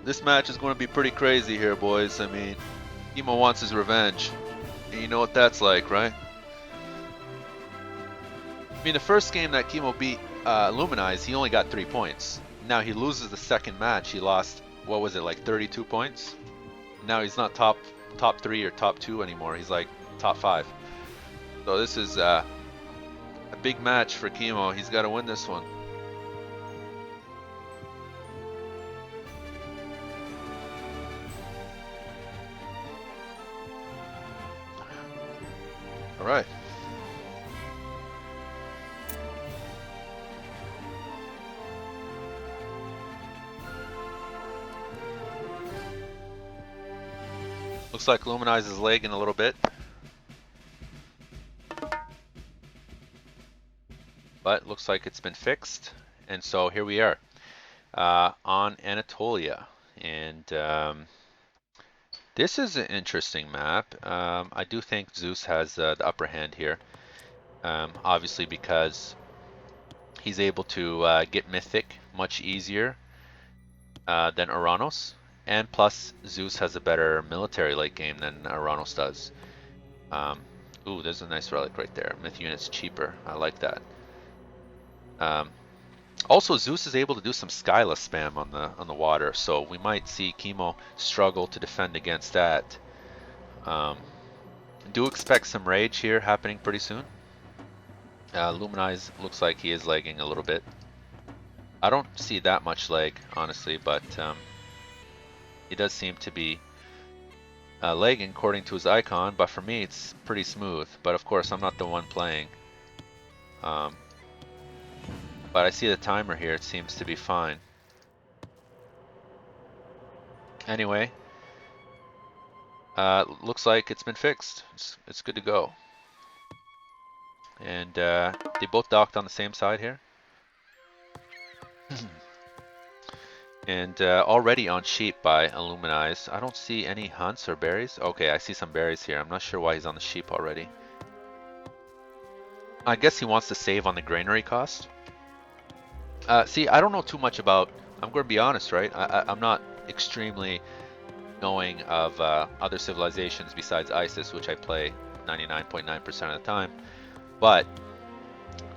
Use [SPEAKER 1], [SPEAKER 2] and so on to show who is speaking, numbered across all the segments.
[SPEAKER 1] This match is going to be pretty crazy here, boys. I mean, Kimo wants his revenge. And you know what that's like, right? I mean, the first game that Kimo beat Illuminaze, he only got 3 points. Now he loses the second match. He lost, what was it, like 32 points? Now he's not top 3 or top 2 anymore. He's like top 5. So this is a big match for Kimo. He's got to win this one. All right. Looks like Illuminaze is lagging a little bit. But looks like it's been fixed. And so here we are on Anatolia. And this is an interesting map. I do think Zeus has the upper hand here. Obviously because he's able to get Mythic much easier than Oranos. And plus, Zeus has a better military late game than Oranos does. Ooh, there's a nice relic right there. Myth unit's cheaper. I like that. Also, Zeus is able to do some Skyless spam on the water, so we might see Kimo struggle to defend against that. Do expect some rage here happening pretty soon. Illuminaze looks like he is lagging a little bit. I don't see that much lag, honestly, but he does seem to be lagging according to his icon, but for me it's pretty smooth. But of course I'm not the one playing. But I see the timer here, it seems to be fine. Anyway, looks like it's been fixed. It's good to go. And they both docked on the same side here. And already on sheep by Illuminaze. I don't see any hunts or berries. Okay, I see some berries here. I'm not sure why he's on the sheep already. I guess he wants to save on the granary cost. See, I don't know too much about... I'm going to be honest, right? I'm not extremely knowing of other civilizations besides ISIS, which I play 99.9% of the time. But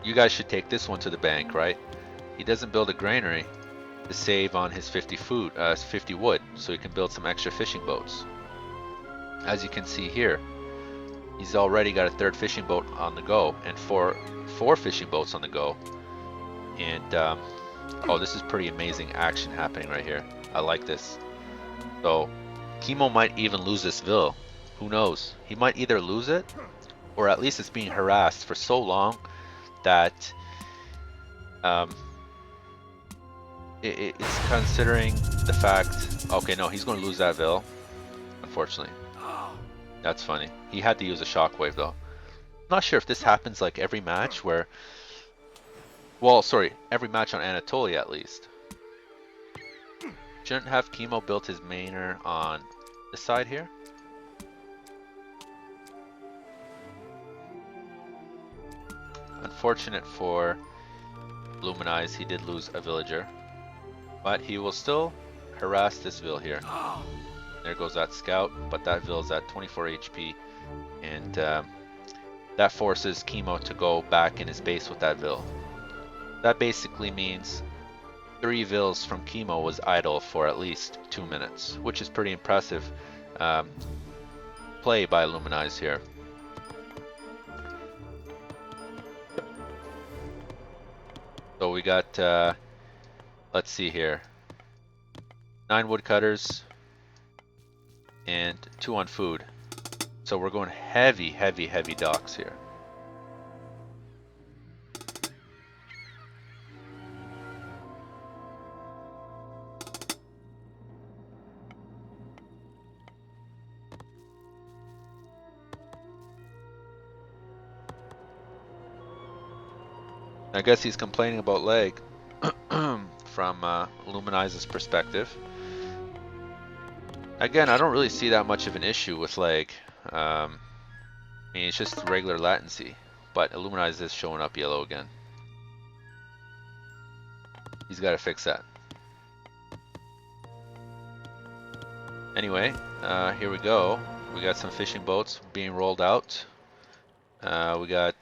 [SPEAKER 1] you guys should take this one to the bank, right? He doesn't build a granary to save on his 50 wood, so he can build some extra fishing boats. As you can see here, he's already got a 3rd fishing boat on the go, and four fishing boats on the go. And oh, this is pretty amazing action happening right here. I like this. So Kimo might even lose this Vil. Who knows? He might either lose it, or at least it's being harassed for so long that it's considering the fact... Okay, no, he's going to lose that Vil, unfortunately. That's funny. He had to use a shockwave though. I'm not sure if this happens like every match where... Well, sorry, every match on Anatolia at least. Shouldn't have Kimo built his mainer on this side here? Unfortunate for Illuminaze, he did lose a villager. But he will still harass this Vil here. There goes that scout, but that Vil's at 24 HP. And that forces Kimo to go back in his base with that Vil. That basically means 3 Vils from Kimo was idle for at least 2 minutes, which is pretty impressive play by Illuminaze here. So we got, let's see here, 9 woodcutters and 2 on food. So we're going heavy, heavy, heavy docks here. I guess he's complaining about lag from Illuminaze's perspective. Again, I don't really see that much of an issue with lag. I mean, it's just regular latency, but Illuminaze is showing up yellow again. He's got to fix that. Anyway, here we go. We got some fishing boats being rolled out. We got,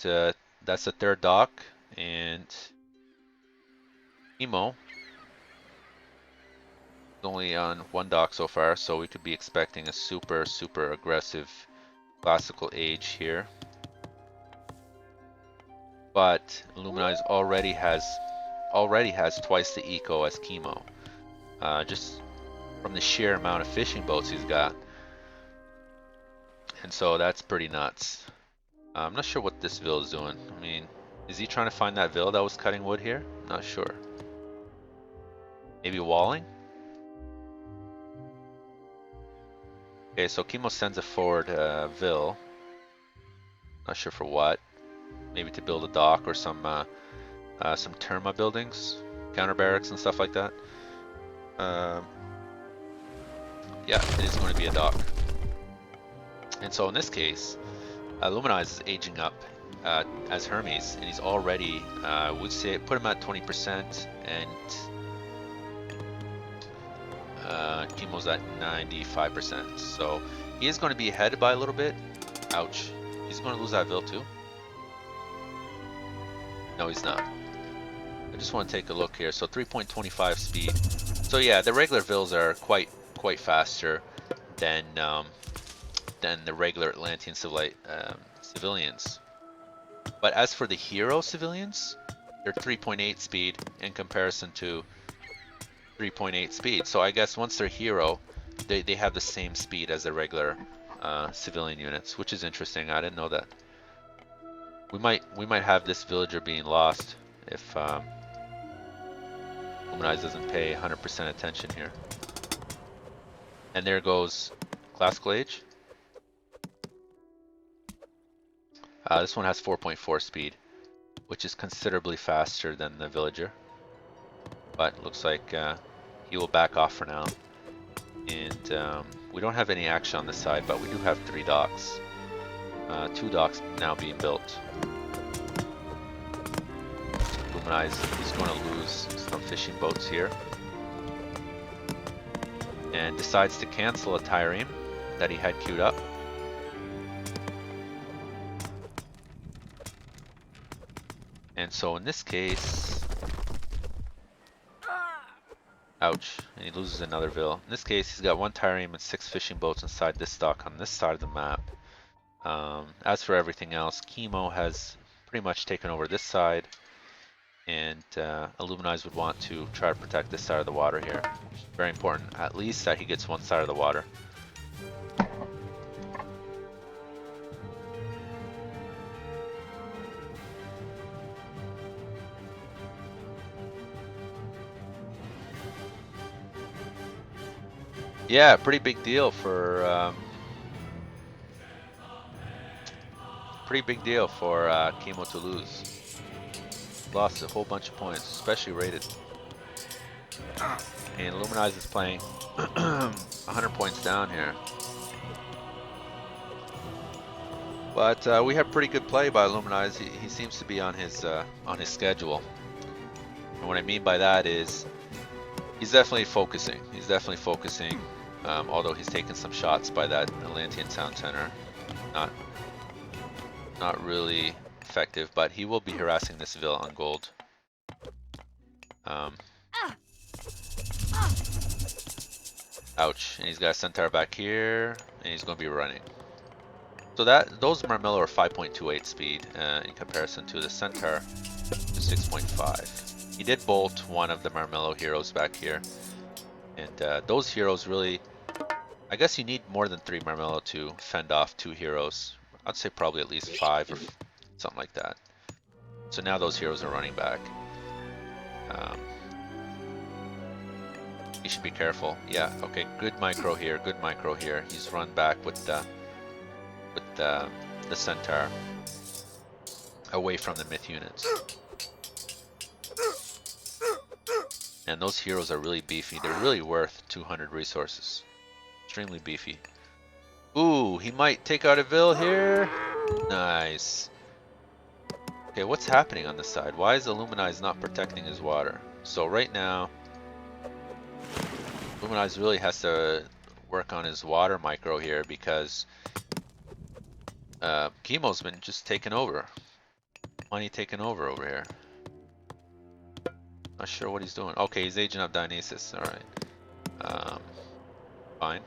[SPEAKER 1] that's the third dock, and Kimo is only on one dock so far, so we could be expecting a super, super aggressive classical age here. But Illuminaze already has twice the eco as Kimo, just from the sheer amount of fishing boats he's got, and so that's pretty nuts. I'm not sure what this Vil is doing. I mean, is he trying to find that Vil that was cutting wood here? Not sure. Maybe walling? Okay, so Kimo sends a forward Vil. Not sure for what. Maybe to build a dock or some Terma buildings, counter barracks and stuff like that. Yeah, it is going to be a dock. And so in this case, Illuminaze is aging up as Hermes, and he's already, would say, put him at 20%, and Kimo's at 95%. So he is going to be ahead by a little bit. Ouch. He's going to lose that Vil too? No, he's not. I just want to take a look here. So 3.25 speed. So yeah, the regular Vils are quite faster than the regular Atlantean civilians. But as for the hero civilians, they're 3.8 speed in comparison to 3.8 speed. So I guess once they're hero, they have the same speed as the regular civilian units, which is interesting. I didn't know that. We might have this villager being lost if Illuminaze doesn't pay 100% attention here. And there goes Classical Age. This one has 4.4 speed, which is considerably faster than the villager. But looks like he will back off for now. And we don't have any action on this side, but we do have 3 docks. 2 docks now being built. Illuminaze, he's going to lose some fishing boats here. And decides to cancel a trireme that he had queued up. And so in this case, ouch, and he loses another Vil. In this case, he's got 1 trireme and 6 fishing boats inside this dock on this side of the map. As for everything else, Kimo has pretty much taken over this side, and Illuminaze would want to try to protect this side of the water here. Very important, at least that he gets one side of the water. Yeah, pretty big deal for Kimo to lose. Lost a whole bunch of points, especially rated. And Illuminaze is playing 100 points down here. But we have pretty good play by Illuminaze. He seems to be on his schedule. And what I mean by that is he's definitely focusing. Although he's taken some shots by that Atlantean town center. Not really effective, but he will be harassing this Vil on gold. Ouch, and he's got a centaur back here, and he's going to be running. So those Marmello are 5.28 speed in comparison to the centaur, 6.5. He did bolt one of the Marmello heroes back here, and those heroes really, I guess you need more than 3 Marmello to fend off 2 heroes. I'd say probably at least 5 or something like that. So now those heroes are running back. You should be careful. Yeah, okay, good micro here, He's run back with the centaur away from the myth units. And those heroes are really beefy. They're really worth 200 resources. Extremely beefy. Ooh, he might take out a Vil here. Nice. Okay, what's happening on this side? Why is Illuminaze not protecting his water? So right now, Illuminaze really has to work on his water micro here because Kimo's been just taking over. Money taking over here. Not sure what he's doing. Okay, he's aging up Dionysus. All right. Fine.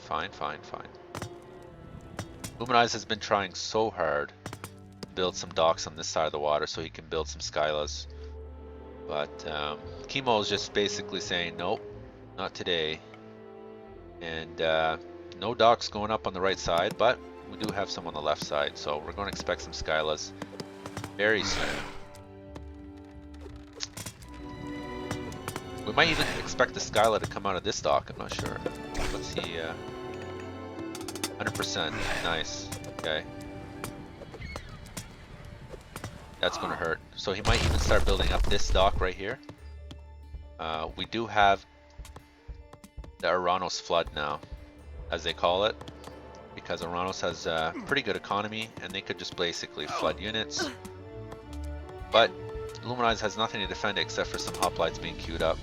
[SPEAKER 1] Illuminaze has been trying so hard to build some docks on this side of the water so he can build some Skylas. But Kimo is just basically saying, nope, not today. And no docks going up on the right side, but we do have some on the left side. So we're going to expect some Skylas very soon. We might even expect the Skyla to come out of this dock, I'm not sure. Let's see, 100%, nice, okay. That's gonna hurt. So he might even start building up this dock right here. We do have the Oranos flood now, as they call it, because Oranos has a pretty good economy and they could just basically flood units. But Illuminaze has nothing to defend except for some hoplites being queued up,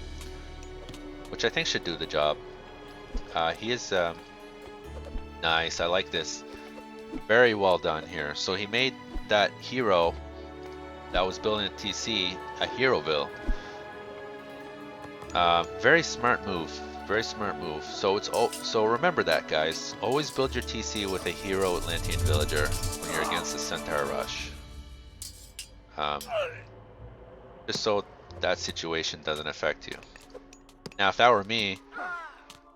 [SPEAKER 1] which I think should do the job. He is nice. I like this. Very well done here. So he made that hero that was building a TC a Heroville. Very smart move. Very smart move. So so remember that, guys. Always build your TC with a hero Atlantean villager when you're against the Centaur Rush. Just so that situation doesn't affect you. Now, if that were me,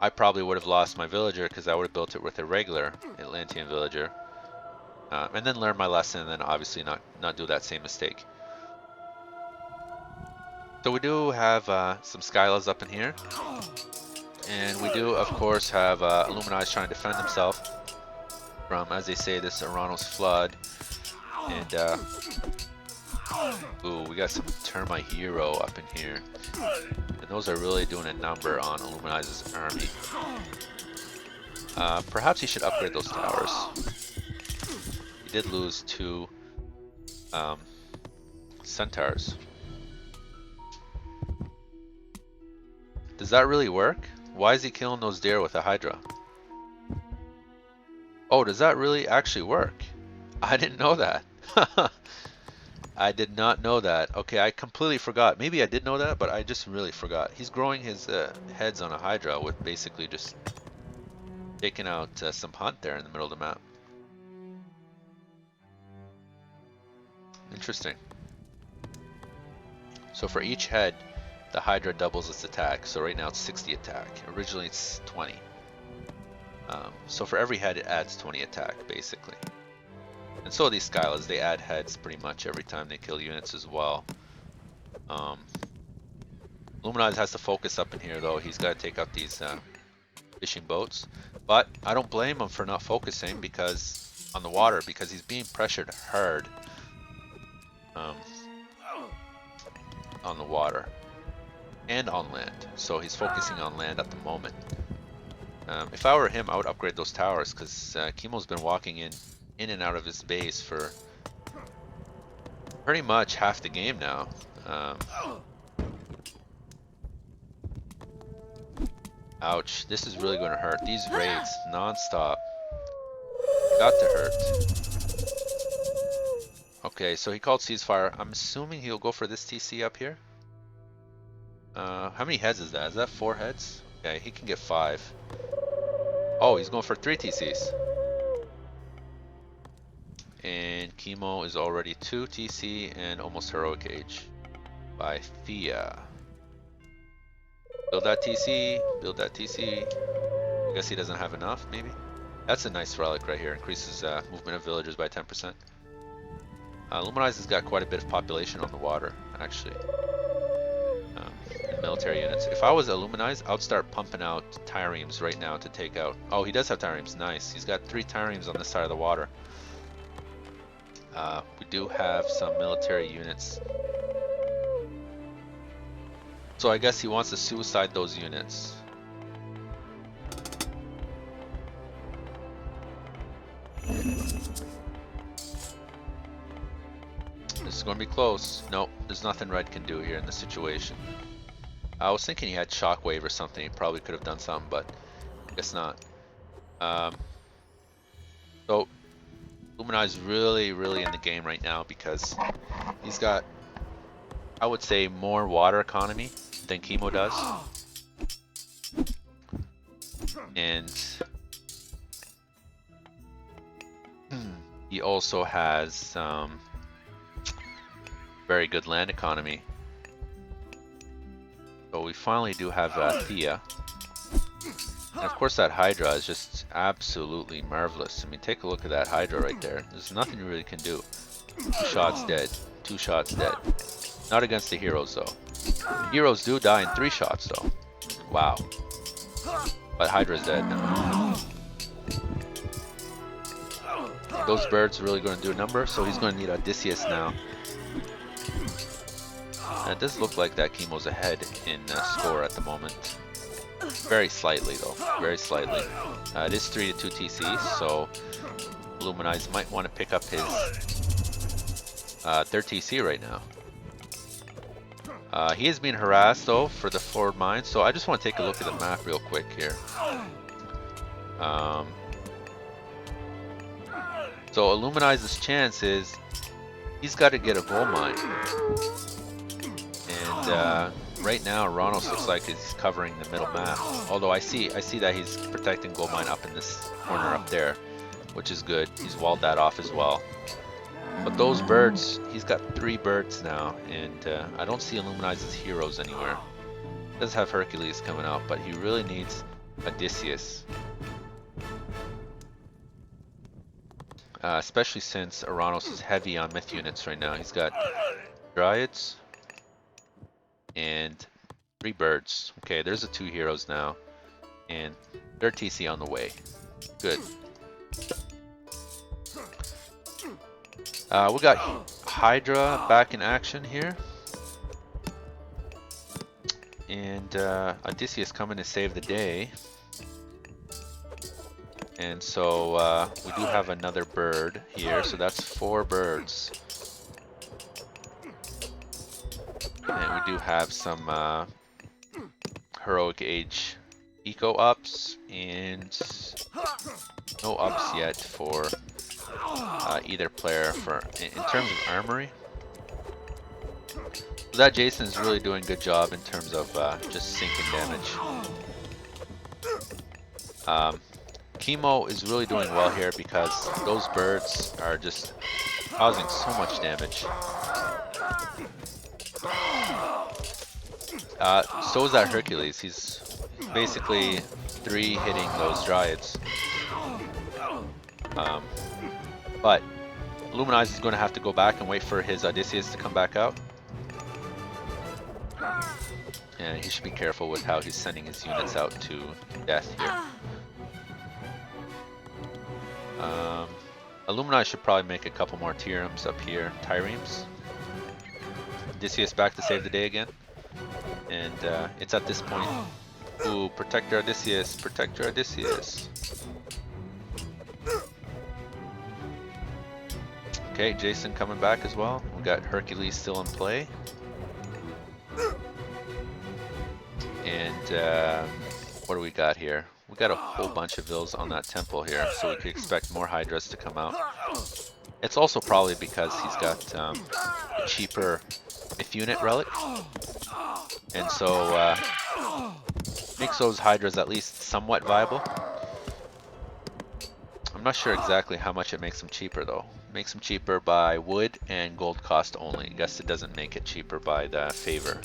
[SPEAKER 1] I probably would have lost my villager because I would have built it with a regular Atlantean villager, and then learn my lesson, and then obviously not do that same mistake. So we do have some Skylas up in here, and we do, of course, have Illuminaze trying to defend himself from, as they say, this Oranos flood, and ooh, we got some Termite hero up in here. And those are really doing a number on Illuminaze's army. Perhaps he should upgrade those towers. He did lose 2 centaurs. Does that really work? Why is he killing those deer with a Hydra? Oh, does that really actually work? I didn't know that. I did not know that. Okay, I completely forgot. Maybe I did know that, but I just really forgot. He's growing his heads on a Hydra with basically just taking out some hunt there in the middle of the map. Interesting. So for each head, the Hydra doubles its attack. So right now it's 60 attack. Originally it's 20. So for every head it adds 20 attack, basically. And so these Skylas, they add heads pretty much every time they kill units as well. Illuminaze has to focus up in here though. He's got to take out these fishing boats. But I don't blame him for not focusing because on the water, because he's being pressured hard on the water and on land. So he's focusing on land at the moment. If I were him, I would upgrade those towers because Kimo's been walking in and out of his base for pretty much half the game now. Ouch, this is really going to hurt. These raids non-stop got to hurt. Okay, so he called ceasefire. I'm assuming he'll go for this TC up here. How many heads is that? Is that 4 heads? Okay, he can get 5. Oh, he's going for 3 TCs. And Kimo is already 2 TC and almost heroic age by Thea. Build that TC, build that TC. I guess he doesn't have enough, maybe? That's a nice relic right here. Increases movement of villagers by 10%. Illuminaze has got quite a bit of population on the water, actually. Military units. If I was Illuminaze, I would start pumping out triremes right now to take out... Oh, he does have triremes. Nice. He's got 3 triremes on this side of the water. We do have some military units. So I guess he wants to suicide those units. This is going to be close. Nope, there's nothing Red can do here in this situation. I was thinking he had Shockwave or something. He probably could have done something, but I guess not. Um, so Illuminaze is really in the game right now because he's got, I would say, more water economy than Kimo does. And he also has very good land economy. So we finally do have Thea. And of course that Hydra is just absolutely marvelous. I mean, take a look at that Hydra right there. There's nothing you really can do. 2 shots dead. 2 shots dead. Not against the heroes though. Heroes do die in 3 shots though. Wow. But Hydra's dead now. Those birds are really going to do a number, so he's going to need Odysseus now. And it does look like that Kimo's ahead in score at the moment. Very slightly though, very slightly. It is 3-2 TC, so Illuminaze might want to pick up his 3rd TC right now. He is being harassed though for the forward mine, so I just want to take a look at the map real quick here. So Illuminaze's chance is he's got to get a gold mine, and right now Oranos looks like he's covering the middle map. Although I see that he's protecting gold mine up in this corner up there, which is good. He's walled that off as well. But those birds, he's got 3 birds now, and I don't see Illuminaze's heroes anywhere. He does have Hercules coming out, but he really needs Odysseus. Especially since Oranos is heavy on myth units right now. He's got Dryads and 3 birds. Okay, there's the 2 heroes now, and 3rd TC on the way. Good. We got Hydra back in action here, and Odysseus coming to save the day. And so we do have another bird here, so that's 4 birds. And we do have some heroic age eco ups, and no ups yet for either player in terms of armory. So that Jason is really doing a good job in terms of just sinking damage. Kimo is really doing well here because those birds are just causing so much damage. So is that Hercules. He's basically 3 hitting those Dryads. But Illuminaze is going to have to go back and wait for his Odysseus to come back out. And he should be careful with how he's sending his units out to death here. Illuminaze should probably make a couple more Tirems up here. Triremes. Odysseus back to save the day again. And it's at this point. Ooh, protect your Odysseus. Protect your Odysseus. Okay, Jason coming back as well. We got Hercules still in play. And what do we got here? We got a whole bunch of vills on that temple here, so we could expect more Hydras to come out. It's also probably because he's got a cheaper myth unit relic, and so makes those Hydras at least somewhat viable. I'm not sure exactly how much it makes them cheaper though. It makes them cheaper by wood and gold cost only. I guess it doesn't make it cheaper by the favor.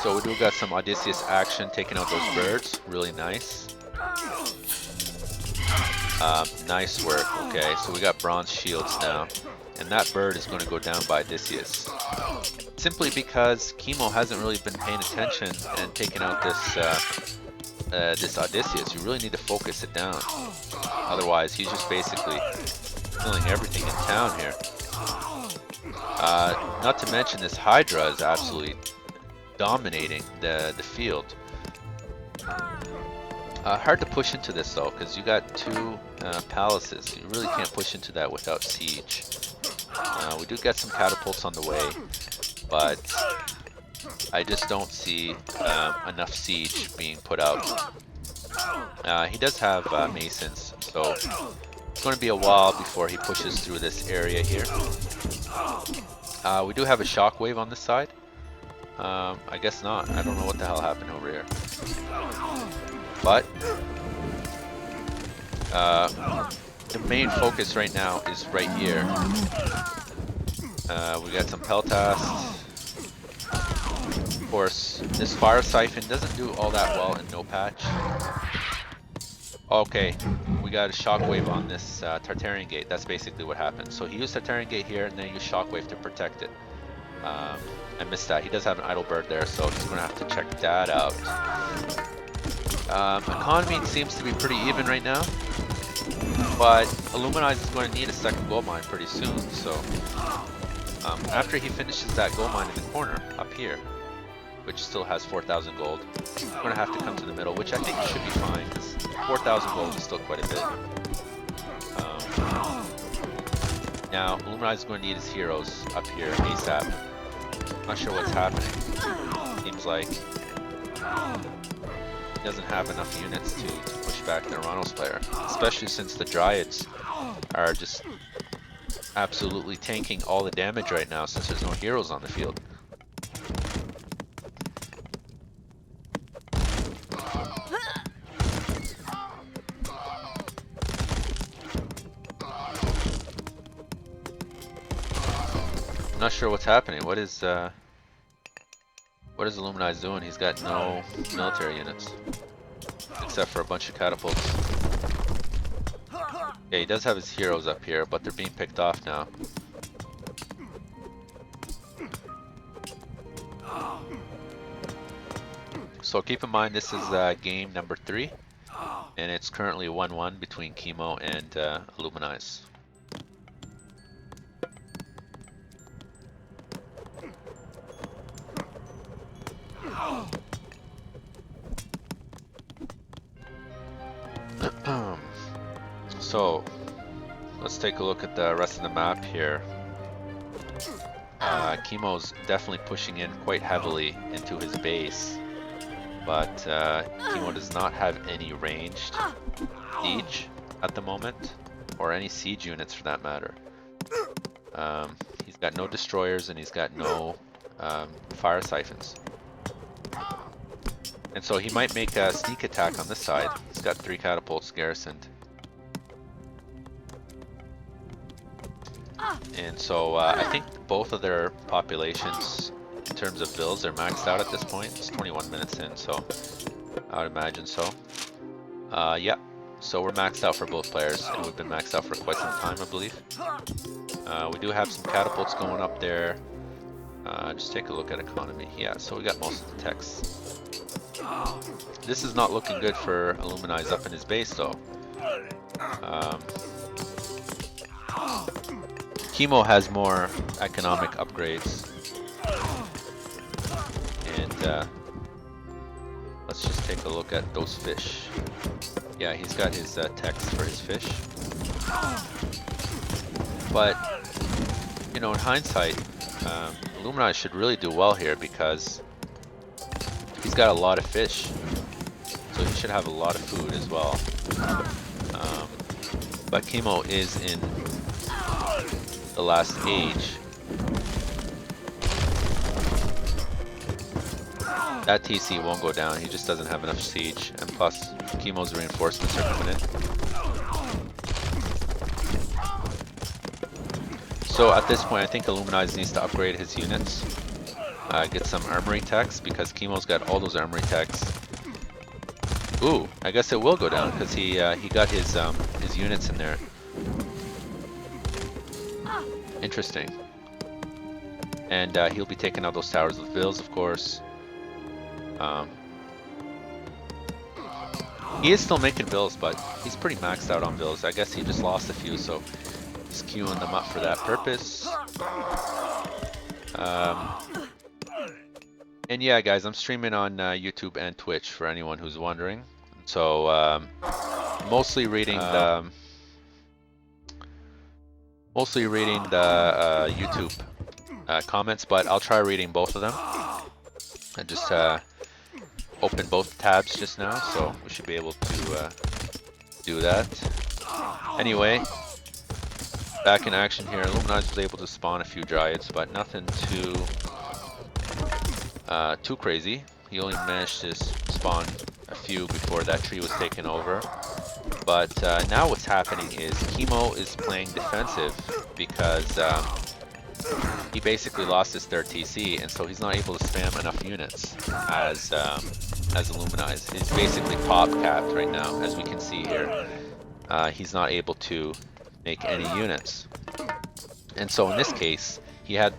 [SPEAKER 1] So we do got some Odysseus action taking out those birds. Really nice. Nice work. Okay, so we got bronze shields now. And that bird is going to go down by Odysseus. Simply because Kimo hasn't really been paying attention and taking out this this Odysseus. You really need to focus it down. Otherwise, he's just basically killing everything in town here. Not to mention this Hydra is absolutely dominating the field. Hard to push into this though, because you got 2 palaces. You really can't push into that without siege. We do get some catapults on the way, but I just don't see enough siege being put out. He does have masons, so it's going to be a while before he pushes through this area here. We do have a shockwave on this side. I guess not. I don't know what the hell happened over here. But the main focus right now is right here. We got some Peltasts. Of course, this fire siphon doesn't do all that well in no patch. Okay, we got a shockwave on this Tartarian gate. That's basically what happened. So he used Tartarian gate here and then he used shockwave to protect it. I missed that. He does have an idle bird there, so he's going to have to check that out. Economy seems to be pretty even right now, but Illuminaze is going to need a second gold mine pretty soon. So after he finishes that gold mine in the corner up here, which still has 4,000 gold, he's going to have to come to the middle, which I think should be fine because 4,000 gold is still quite a bit. Now Illuminaze is going to need his heroes up here ASAP. Not sure what's happening. Seems like he doesn't have enough units to push back the Oranos player, especially since the Dryads are just absolutely tanking all the damage right now since there's no heroes on the field. I'm not sure what's happening. What is Illuminaze doing? He's got no military units except for a bunch of catapults. Yeah, he does have his heroes up here, but they're being picked off now. So keep in mind this is game number 3, and it's currently 1-1 between Kimo and Illuminaze. So let's take a look at the rest of the map here. Kimo's definitely pushing in quite heavily into his base, but Kimo does not have any ranged siege at the moment, or any siege units for that matter. He's got no destroyers and he's got no fire siphons. And so he might make a sneak attack on this side. He's got 3 catapults garrisoned. And so I think both of their populations in terms of builds are maxed out at this point. It's 21 minutes in, so I would imagine so. Yeah, so we're maxed out for both players, and we've been maxed out for quite some time, I believe. We do have some catapults going up there. Just take a look at economy. Yeah, so we got most of the techs. This is not looking good for Illuminaze up in his base though. Kimo has more economic upgrades. And let's just take a look at those fish. Yeah, he's got his techs for his fish. But, you know, in hindsight, Illuminaze should really do well here because he's got a lot of fish, so he should have a lot of food as well. But Kimo is in the last age. That TC won't go down, he just doesn't have enough siege, and plus Kimo's reinforcements are coming in. So at this point I think Illuminaze needs to upgrade his units. Get some armory techs because Kimo's got all those armory techs. Ooh, I guess it will go down because he got his units in there. Interesting. And he'll be taking out those towers with vills, of course. He is still making vills, but he's pretty maxed out on vills. I guess he just lost a few, so he's queuing them up for that purpose. And yeah, guys, I'm streaming on YouTube and Twitch for anyone who's wondering. So mostly reading the YouTube comments, but I'll try reading both of them. I just opened both tabs just now, so we should be able to do that. Anyway, back in action here. Illuminaze was able to spawn a few Dryads, but nothing too crazy. He only managed to spawn a few before that tree was taken over. But now what's happening is Kimo is playing defensive because he basically lost his third TC, and so he's not able to spam enough units as Illuminaze. He's basically pop capped right now, as we can see here. He's not able to make any units, and so in this case he had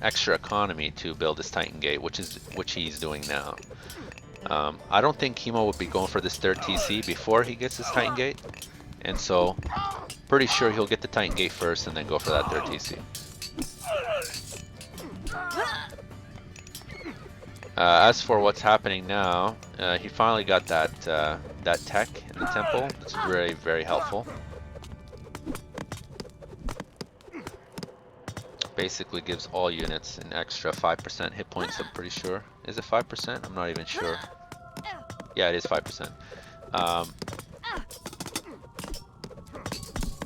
[SPEAKER 1] extra economy to build his Titan Gate, which he's doing now. I don't think Kimo would be going for this third TC before he gets his Titan Gate, and so pretty sure he'll get the Titan Gate first and then go for that third TC. As for what's happening now, he finally got that tech in the temple. That's very, very helpful. Basically gives all units an extra 5% hit points, I'm pretty sure. Is it 5%? I'm not even sure. Yeah, it is 5%.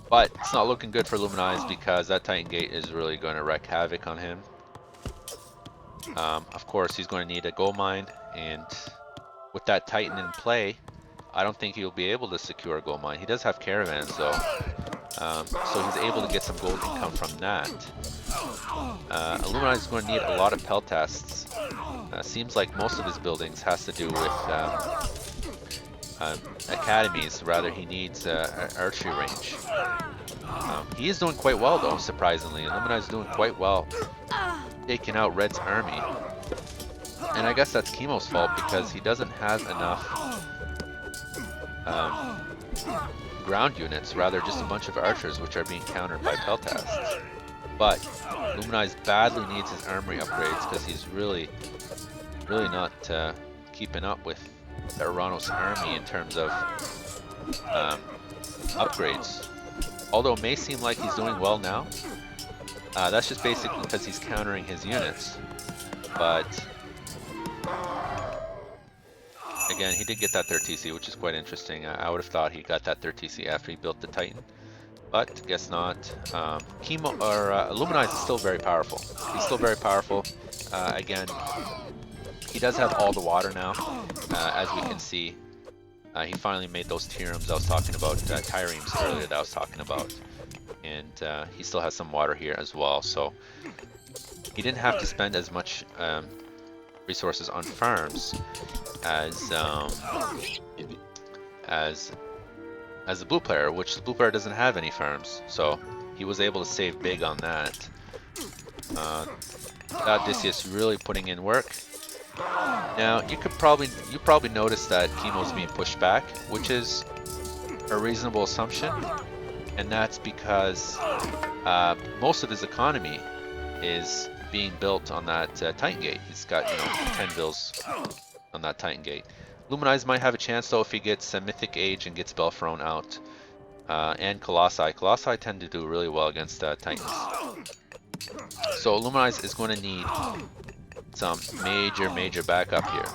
[SPEAKER 1] But it's not looking good for Illuminaze because that Titan Gate is really going to wreak havoc on him. Of course, he's going to need a gold mine, and with that Titan in play, I don't think he'll be able to secure a gold mine. He does have caravans though, so he's able to get some gold income from that. Illuminaze is going to need a lot of peltasts. Seems like most of his buildings has to do with academies. Rather, he needs archery range. He is doing quite well though, surprisingly. Illuminaze is doing quite well, taking out Red's army. And I guess that's Kimo's fault because he doesn't have enough ground units, rather just a bunch of archers which are being countered by peltasts. But Illuminaze badly needs his armory upgrades because he's really not keeping up with the Oranos army in terms of upgrades. Although it may seem like he's doing well now, that's just basically because he's countering his units. But again, he did get that third TC, which is quite interesting. I would have thought he got that third TC after he built the Titan, but guess not. Kimo or Illuminaze is still very powerful. He's still very powerful. Again, he does have all the water now, as we can see. He finally made those Tirums I was talking about, Triremes earlier that I was talking about. And he still has some water here as well, so he didn't have to spend as much resources on farms as the blue player, which the blue player doesn't have any farms, so he was able to save big on that. Odysseus really putting in work. Now you probably noticed that Kimo's being pushed back, which is a reasonable assumption, and that's because most of his economy is being built on that Titan Gate. He's got 10 bills on that Titan Gate. Illuminaze might have a chance though if he gets a Mythic Age and gets Belfrone out, and Colossi. Colossi tend to do really well against Titans. So Illuminaze is going to need some major backup here.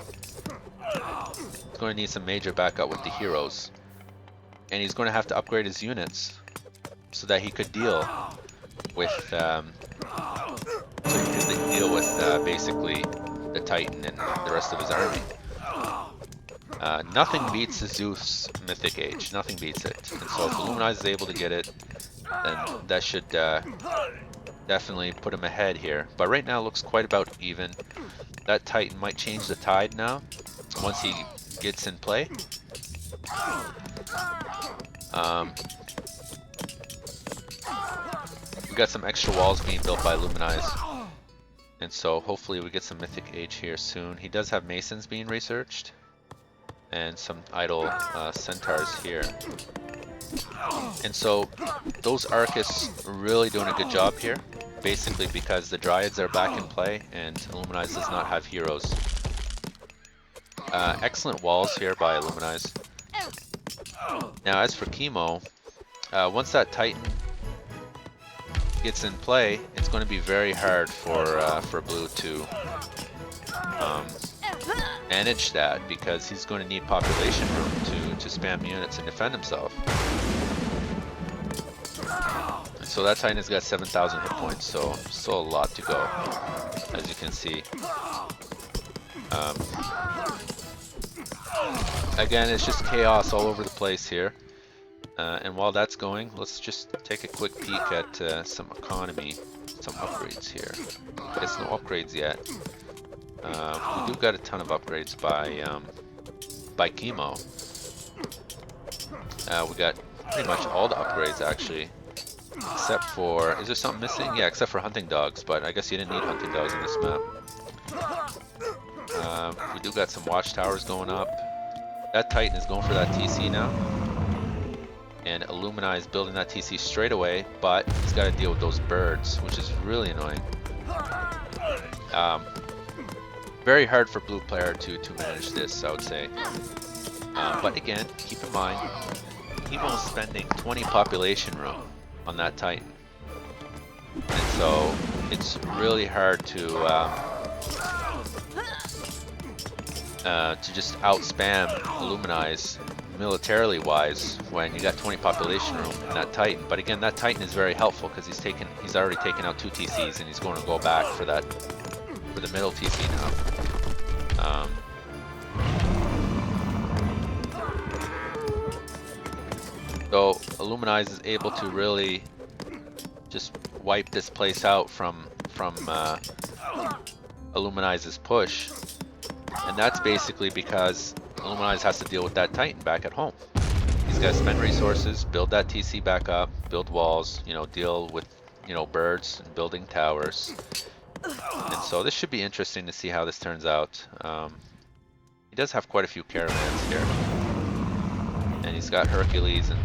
[SPEAKER 1] He's going to need some major backup with the heroes, and he's going to have to upgrade his units so that he could deal with basically the Titan and the rest of his army. Nothing beats the Zeus Mythic Age. Nothing beats it. And so if Illuminaze is able to get it, then that should definitely put him ahead here. But right now it looks quite about even. That Titan might change the tide now once he gets in play. We got some extra walls being built by Illuminaze, and so hopefully we get some Mythic Age here soon. He does have Masons being researched and some idle centaurs here, and so those Arcus are really doing a good job here, basically because the Dryads are back in play and Illuminaze does not have heroes. Excellent walls here by Illuminaze. Now as for Kimo, once that Titan gets in play, it's going to be very hard for blue to manage that because he's going to need population room to spam units and defend himself. And so that Titan has got 7,000 hit points, so still a lot to go, as you can see. Again, it's just chaos all over the place here. And while that's going, let's just take a quick peek at some economy, some upgrades here. There's no upgrades yet. We do got a ton of upgrades by Kimo. We got pretty much all the upgrades actually, except for, is there something missing? Yeah, except for hunting dogs, but I guess you didn't need hunting dogs in this map. We do got some watchtowers going up. That Titan is going for that TC now. And Illuminaze is building that TC straight away, but he's got to deal with those birds, which is really annoying. Very hard for blue player to manage this, I would say. But again, keep in mind, Kimo's spending 20 population room on that Titan. And so it's really hard to just out-spam Illuminaze militarily wise when you got 20 population room in that Titan. But again, that Titan is very helpful because he's already taken out 2 TCs and he's going to go back for the middle TC now. So Illuminaze is able to really just wipe this place out from Illuminaze's push, and that's basically because Illuminaze has to deal with that Titan back at home. He's got to spend resources, build that TC back up, build walls, you know, deal with, you know, birds and building towers. And so this should be interesting to see how this turns out. He does have quite a few caravans here. And he's got Hercules and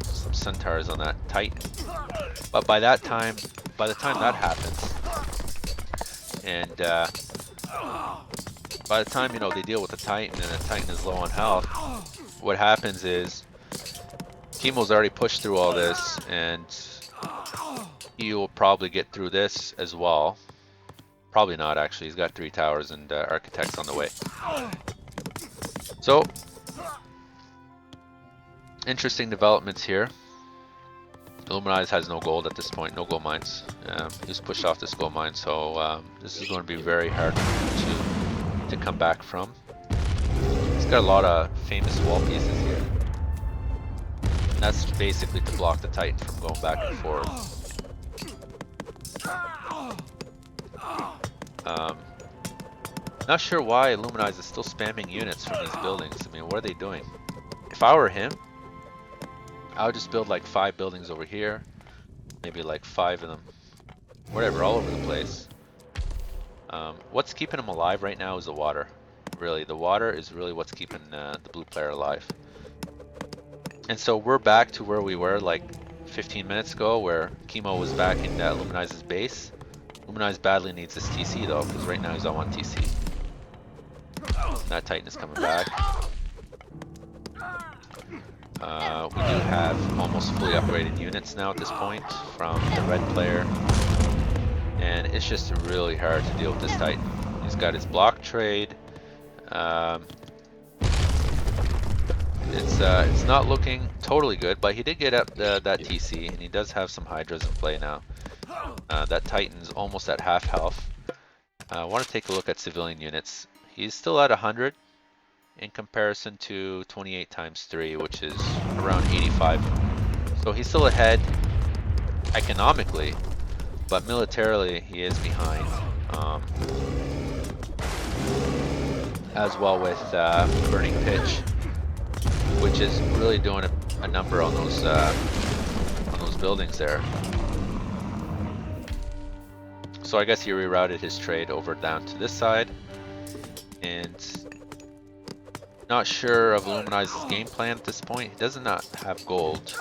[SPEAKER 1] some centaurs on that Titan. But by the time that happens, and by the time, you know, they deal with the Titan and the Titan is low on health, what happens is Kimo's already pushed through all this, and he will probably get through this as well. Probably not, actually. He's got 3 towers and architects on the way. So, interesting developments here. Illuminaze has no gold at this point, no gold mines. He's pushed off this gold mine, so this is going to be very hard to come back from. He's got a lot of famous wall pieces here. And that's basically to block the Titan from going back and forth. Not sure why Illuminaze is still spamming units from these buildings. I mean, what are they doing? If I were him, I would just build like 5 buildings over here, maybe like 5 of them, whatever, all over the place. What's keeping him alive right now is the water. Really, the water is really what's keeping the blue player alive. And so we're back to where we were like 15 minutes ago, where Kimo was back in Illuminaze's base. Illuminaze badly needs this TC though, because right now he's on 1 TC. That Titan is coming back. We do have almost fully upgraded units now at this point from the red player. And it's just really hard to deal with this Titan. He's got his block trade. It's not looking totally good, but he did get up that TC, and he does have some Hydras in play now. That Titan's almost at half health. I want to take a look at civilian units. He's still at 100 in comparison to 28 times 3, which is around 85. So he's still ahead economically, but militarily he is behind. As well with Burning Pitch, which is really doing a number on those buildings there. So I guess he rerouted his trade over down to this side, and not sure of Illuminaze's game plan at this point. He does not have gold,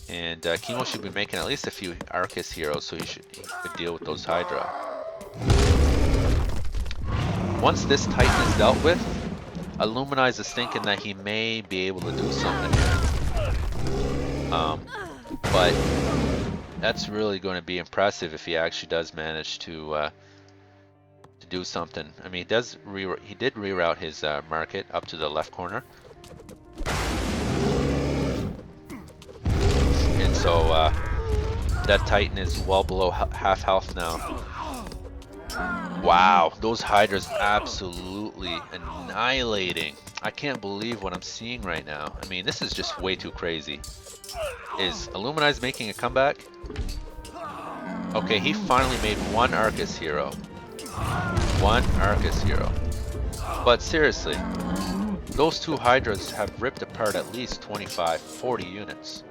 [SPEAKER 1] and Kimo should be making at least a few Arcus heroes, so he could deal with those Hydra. Once this Titan is dealt with, Illuminaze is thinking that he may be able to do something here. But that's really going to be impressive if he actually does manage to do something. I mean, he did reroute his market up to the left corner. And so that Titan is well below half health now. Wow, those Hydras absolutely annihilating. I can't believe what I'm seeing right now. I mean, this is just way too crazy. Is Illuminaze making a comeback? Okay, he finally made one Arcus hero. One Arcus hero. But seriously, those two Hydras have ripped apart at least 25, 40 units.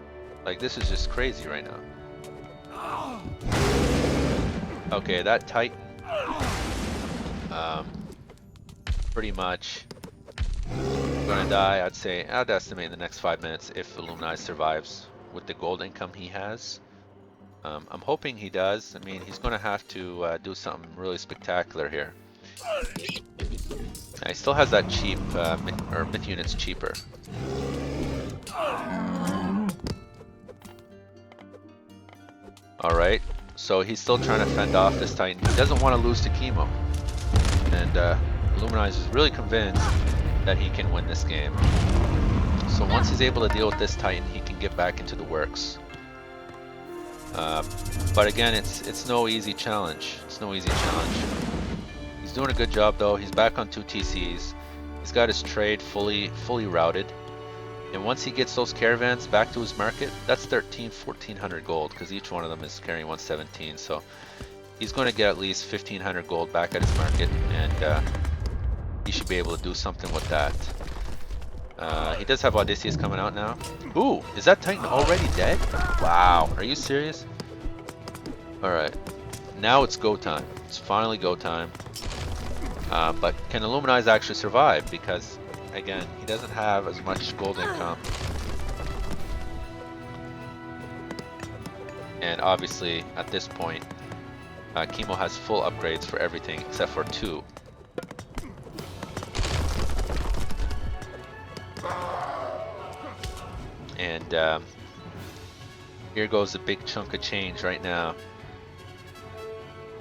[SPEAKER 1] Like, this is just crazy right now. Okay, that Titan, pretty much gonna die. I'd estimate in the next 5 minutes if Illuminaze survives with the gold income he has. I'm hoping he does. I mean, he's gonna have to do something really spectacular here. He still has that cheap, myth units cheaper. Alright, so he's still trying to fend off this Titan. He doesn't want to lose to Kimo. And Illuminaze is really convinced that he can win this game. So once he's able to deal with this Titan, he can get back into the works. But again, it's no easy challenge. It's no easy challenge. He's doing a good job though. He's back on 2 TCs. He's got his trade fully routed. And once he gets those caravans back to his market, that's 1400 gold, because each one of them is carrying 117. So he's going to get at least 1500 gold back at his market, and he should be able to do something with that. He does have Odysseus coming out now. Ooh, is that Titan already dead? Wow, are you serious? Alright, now it's go time. It's finally go time. But can Illuminaze actually survive? Because again, he doesn't have as much gold income. And obviously, at this point, Kimo has full upgrades for everything except for 2. And here goes a big chunk of change right now.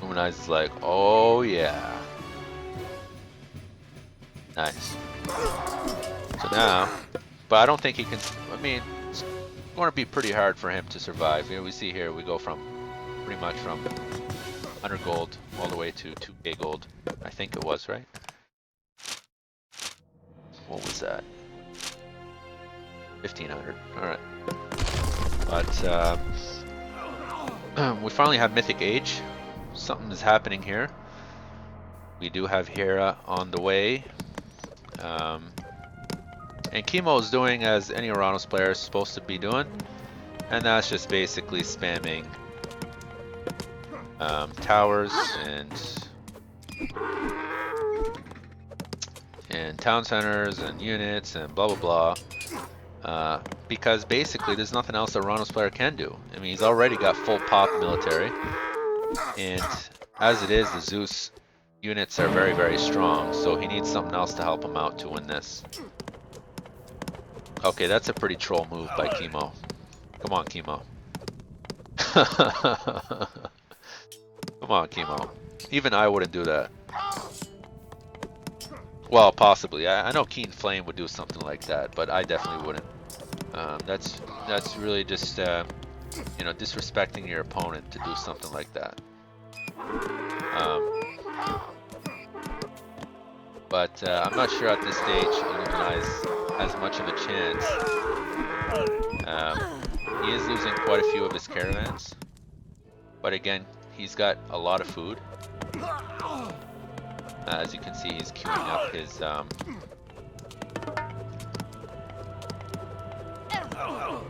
[SPEAKER 1] Illuminaze is like, oh yeah. Nice. So now, but I don't think he can, I mean, it's going to be pretty hard for him to survive. Here we see here, we go from pretty much from 100 gold all the way to 2k gold. I think it was, right? What was that? 1500. Alright. But we finally have Mythic Age. Something is happening here. We do have Hera on the way. And Kimo is doing as any Oranos player is supposed to be doing, and that's just basically spamming towers and town centers and units and blah blah blah. Because basically there's nothing else that Oranos player can do. I mean, he's already got full pop military, and as it is, the Zeus units are very, very strong, so he needs something else to help him out to win this. Okay, that's a pretty troll move by Kimo. Come on, Kimo. Come on, Kimo. Even I wouldn't do that. Well, possibly. I know Keen Flame would do something like that, but I definitely wouldn't. That's really just you know, disrespecting your opponent to do something like that. But I'm not sure at this stage Illuminaze has much of a chance. He is losing quite a few of his caravans, but again, he's got a lot of food. As you can see, he's queuing up his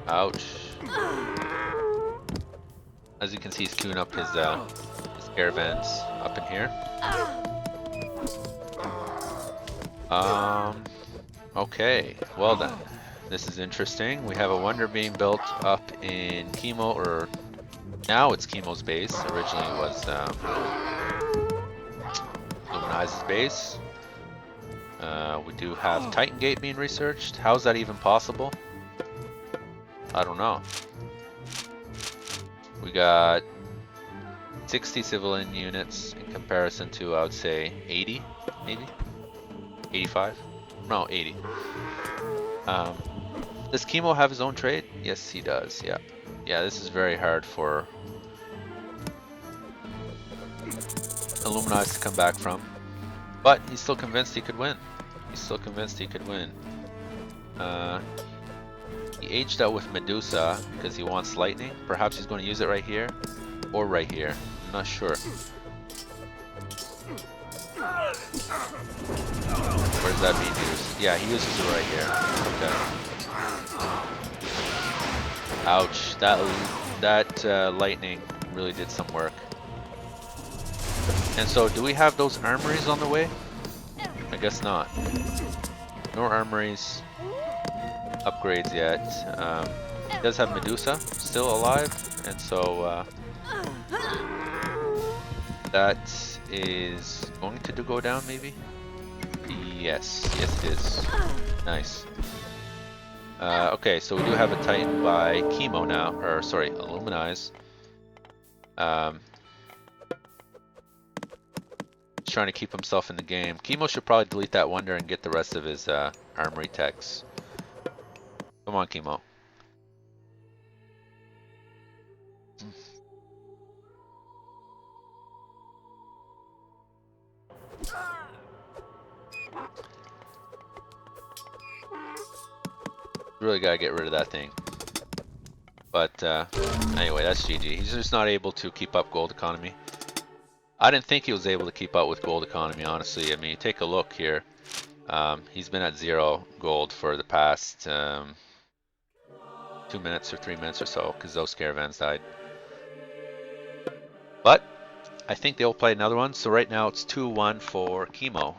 [SPEAKER 1] ouch. As you can see, he's queuing up his caravans up in here. Okay, well then, this is interesting. We have a wonder being built up in Kimo, or now it's Kimo's base. Originally it was Illuminaze's base. We do have Titan Gate being researched. How is that even possible? I don't know. We got 60 civilian units in comparison to, I would say, 80, maybe? 85? No, 80. Does Kimo have his own trade? Yes, he does, yeah. Yeah, this is very hard for Illuminaze to come back from. But he's still convinced he could win. He's still convinced he could win. He aged out with Medusa because he wants lightning. Perhaps he's going to use it right here or right here. I'm not sure. Where's that being used? Yeah, he uses it right here. Okay. Ouch! That lightning really did some work. And so, do we have those armories on the way? I guess not. No armories. Upgrades yet. He does have Medusa still alive, and so that is going to go down maybe? Yes, yes it is. Nice. Okay, so we do have a Titan by Kimo now, or sorry, Illuminaze. He's trying to keep himself in the game. Kimo should probably delete that wonder and get the rest of his armory techs. Come on, Kimo. Really gotta get rid of that thing. But anyway, that's GG. He's just not able to keep up gold economy. I didn't think he was able to keep up with gold economy, honestly. I mean, take a look here. He's been at 0 gold for the past 2 minutes or 3 minutes or so, because those caravans died. But I think they'll play another one. So right now it's 2-1 for Kimo.